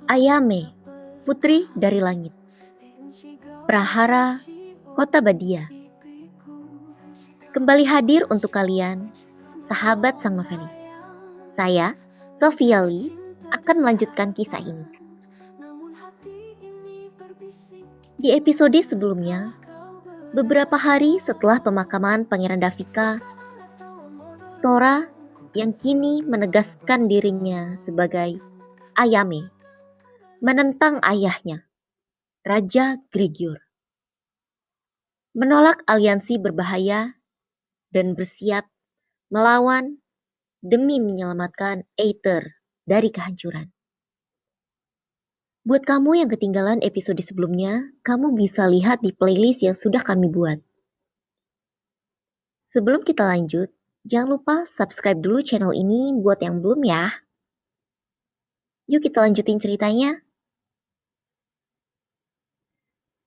Ayame, Putri dari Langit. Prahara, Kota Badia. Kembali hadir untuk kalian, sahabat sang novelis. Saya, Sofia Lee, akan melanjutkan kisah ini. Di episode sebelumnya, beberapa hari setelah pemakaman Pangeran Davika, Sora yang kini menegaskan dirinya sebagai Ayame menentang ayahnya, Raja Gregor. Menolak aliansi berbahaya dan bersiap melawan demi menyelamatkan Aether dari kehancuran. Buat kamu yang ketinggalan episode sebelumnya, kamu bisa lihat di playlist yang sudah kami buat. Sebelum kita lanjut, jangan lupa subscribe dulu channel ini buat yang belum ya. Yuk kita lanjutin ceritanya.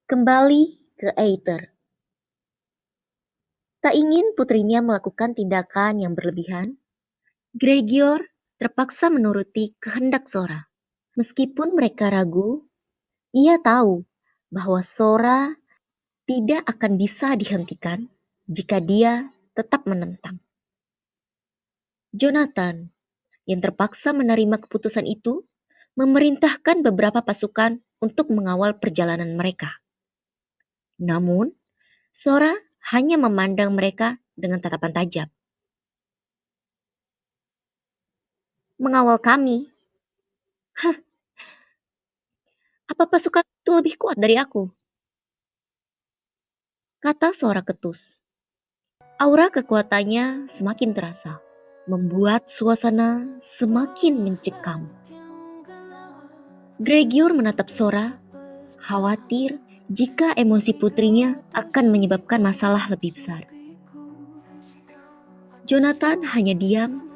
Kembali ke Aether. Tak ingin putrinya melakukan tindakan yang berlebihan, Gregor terpaksa menuruti kehendak Sora. Meskipun mereka ragu, ia tahu bahwa Sora tidak akan bisa dihentikan jika dia tetap menentang. Jonathan yang terpaksa menerima keputusan itu memerintahkan beberapa pasukan untuk mengawal perjalanan mereka. Namun, Sora hanya memandang mereka dengan tatapan tajam. Mengawal kami? Hah, apa pasukan itu lebih kuat dari aku? Kata Sora ketus. Aura kekuatannya semakin terasa, membuat suasana semakin mencekam. Gregor menatap Sora, khawatir jika emosi putrinya akan menyebabkan masalah lebih besar. Jonathan hanya diam,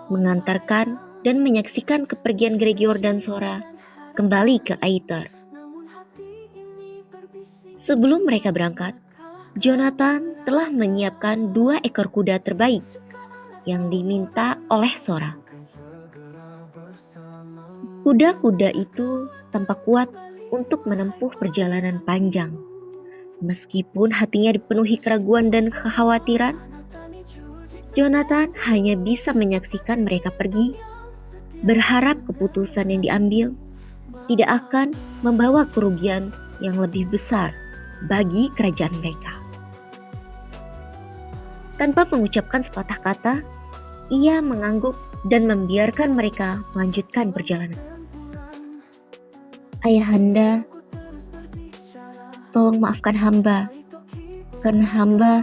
mengantarkan dan menyaksikan kepergian Gregor dan Sora kembali ke Aether. Sebelum mereka berangkat, Jonathan telah menyiapkan 2 ekor kuda terbaik yang diminta oleh Sora. Kuda-kuda itu tampak kuat untuk menempuh perjalanan panjang. Meskipun hatinya dipenuhi keraguan dan kekhawatiran, Jonathan hanya bisa menyaksikan mereka pergi, berharap keputusan yang diambil tidak akan membawa kerugian yang lebih besar bagi kerajaan mereka. Tanpa mengucapkan sepatah kata, ia mengangguk dan membiarkan mereka melanjutkan perjalanan. Ayahanda, tolong maafkan hamba, karena hamba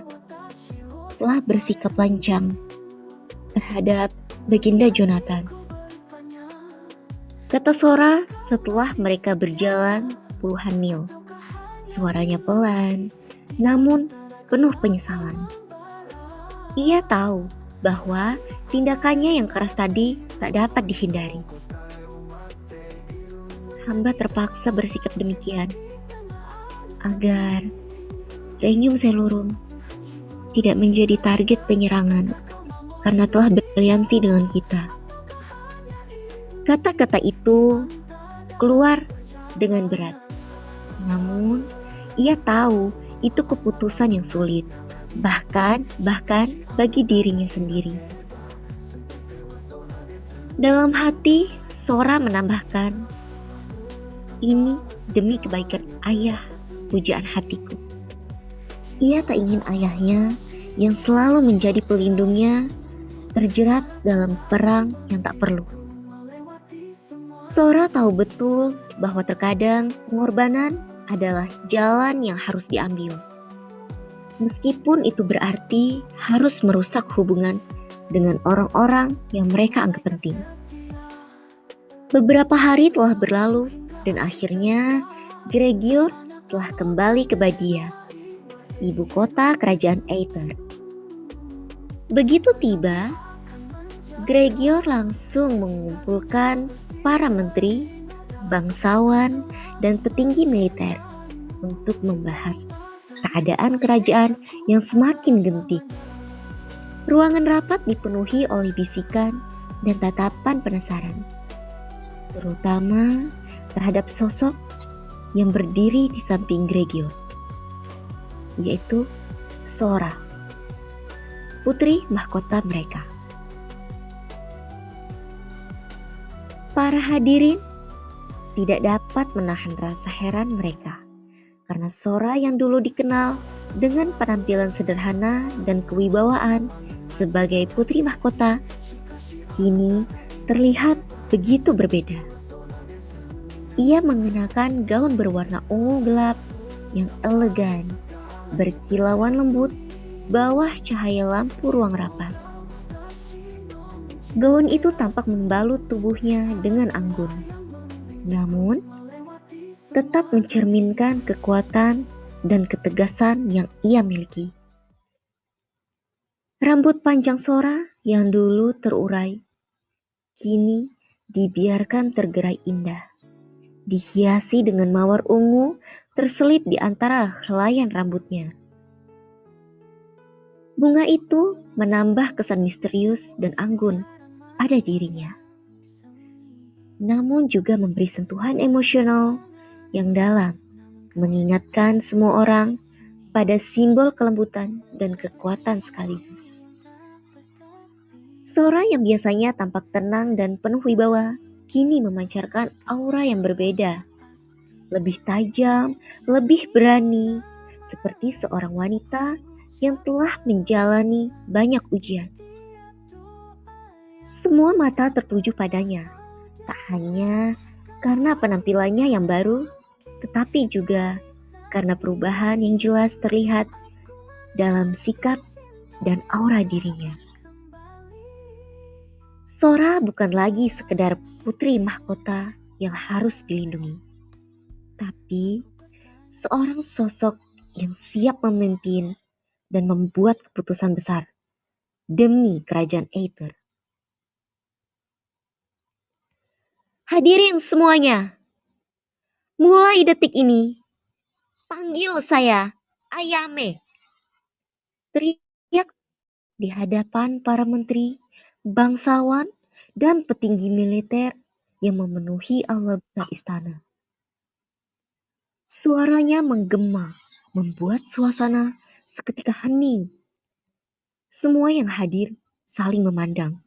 telah bersikap lancang terhadap Baginda Jonathan. Kata Sora setelah mereka berjalan puluhan mil. Suaranya pelan, namun penuh penyesalan. Ia tahu bahwa tindakannya yang keras tadi tak dapat dihindari. Hamba terpaksa bersikap demikian agar Regnum Selurum tidak menjadi target penyerangan karena telah beraliansi dengan kita. Kata-kata itu keluar dengan berat. Namun, ia tahu itu keputusan yang sulit, bahkan bagi dirinya sendiri. Dalam hati, Sora menambahkan, ini demi kebaikan ayah, pujaan hatiku. Ia tak ingin ayahnya yang selalu menjadi pelindungnya terjerat dalam perang yang tak perlu. Sora tahu betul bahwa terkadang pengorbanan adalah jalan yang harus diambil. Meskipun itu berarti harus merusak hubungan dengan orang-orang yang mereka anggap penting. Beberapa hari telah berlalu dan akhirnya Gregor telah kembali ke Badia, ibu kota kerajaan Aether. Begitu tiba, Gregor langsung mengumpulkan para menteri, bangsawan, dan petinggi militer untuk membahas keadaan kerajaan yang semakin genting. Ruangan rapat dipenuhi oleh bisikan dan tatapan penasaran, terutama terhadap sosok yang berdiri di samping Gregor, yaitu Sora, putri mahkota mereka. Para hadirin tidak dapat menahan rasa heran mereka, karena Sora yang dulu dikenal dengan penampilan sederhana dan kewibawaan sebagai putri mahkota, kini terlihat begitu berbeda. Ia mengenakan gaun berwarna ungu gelap yang elegan, berkilauan lembut bawah cahaya lampu ruang rapat. Gaun itu tampak membalut tubuhnya dengan anggun, namun tetap mencerminkan kekuatan dan ketegasan yang ia miliki. Rambut panjang Sora yang dulu terurai, kini dibiarkan tergerai indah, dihiasi dengan mawar ungu terselip di antara helaian rambutnya. Bunga itu menambah kesan misterius dan anggun pada dirinya, namun juga memberi sentuhan emosional yang dalam, mengingatkan semua orang pada simbol kelembutan dan kekuatan sekaligus. Sora yang biasanya tampak tenang dan penuh wibawa, kini memancarkan aura yang berbeda, lebih tajam, lebih berani, seperti seorang wanita yang telah menjalani banyak ujian. Semua mata tertuju padanya, tak hanya karena penampilannya yang baru, tetapi juga karena perubahan yang jelas terlihat dalam sikap dan aura dirinya. Sora bukan lagi sekedar putri mahkota yang harus dilindungi, tapi seorang sosok yang siap memimpin dan membuat keputusan besar demi kerajaan Aether. Hadirin semuanya, mulai detik ini, panggil saya Ayame. Teriak di hadapan para menteri, bangsawan, dan petinggi militer yang memenuhi aula besar istana. Suaranya menggema, membuat suasana seketika hening. Semua yang hadir saling memandang,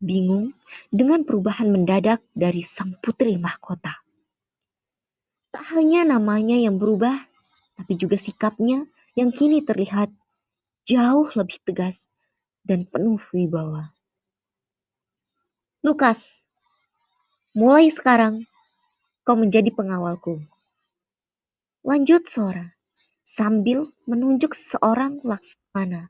bingung dengan perubahan mendadak dari sang putri mahkota. Tak hanya namanya yang berubah, tapi juga sikapnya yang kini terlihat jauh lebih tegas dan penuh wibawa. Lukas, mulai sekarang kau menjadi pengawalku. Lanjut Sora, sambil menunjuk seorang laksamana.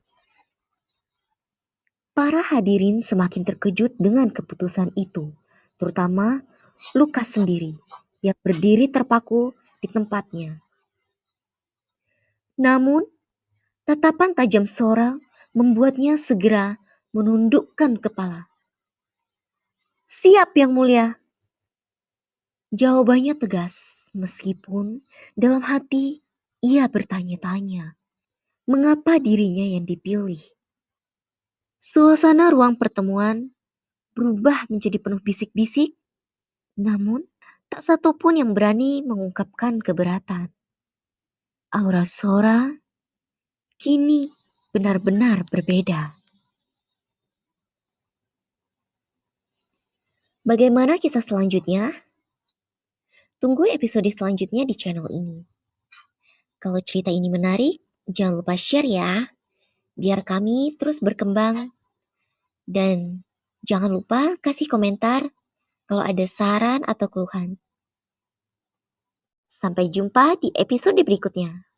Para hadirin semakin terkejut dengan keputusan itu, terutama Lukas sendiri yang berdiri terpaku di tempatnya. Namun, tatapan tajam Sora membuatnya segera menundukkan kepala. Siap yang mulia. Jawabannya tegas, meskipun dalam hati ia bertanya-tanya, mengapa dirinya yang dipilih? Suasana ruang pertemuan berubah menjadi penuh bisik-bisik, namun tak satu pun yang berani mengungkapkan keberatan. Aura Sora kini benar-benar berbeda. Bagaimana kisah selanjutnya? Tunggu episode selanjutnya di channel ini. Kalau cerita ini menarik, jangan lupa share ya, biar kami terus berkembang. Dan jangan lupa kasih komentar kalau ada saran atau keluhan. Sampai jumpa di episode berikutnya.